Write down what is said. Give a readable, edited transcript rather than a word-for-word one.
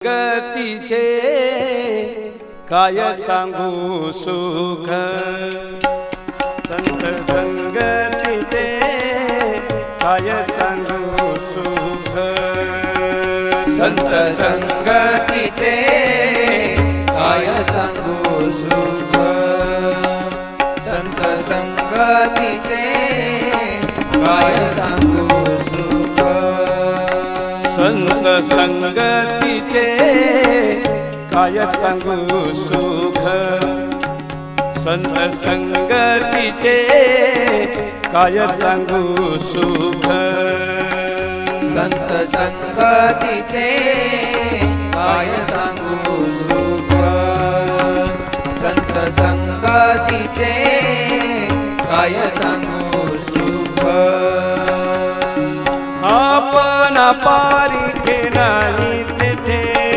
गतीचे काय सांगू सुख, संत संगतीचे काय सांगू सुख, संत संगतीचे काय सांगू सुख, संत संगतीचे काय सांगू सुख, संत संगतीचे काय सांगू सुख, संत संगतीचे काय सांगू सुख, संत संगतीचे काय सांगू सुख, संत संगतीचे काय सांगू सुख, आपण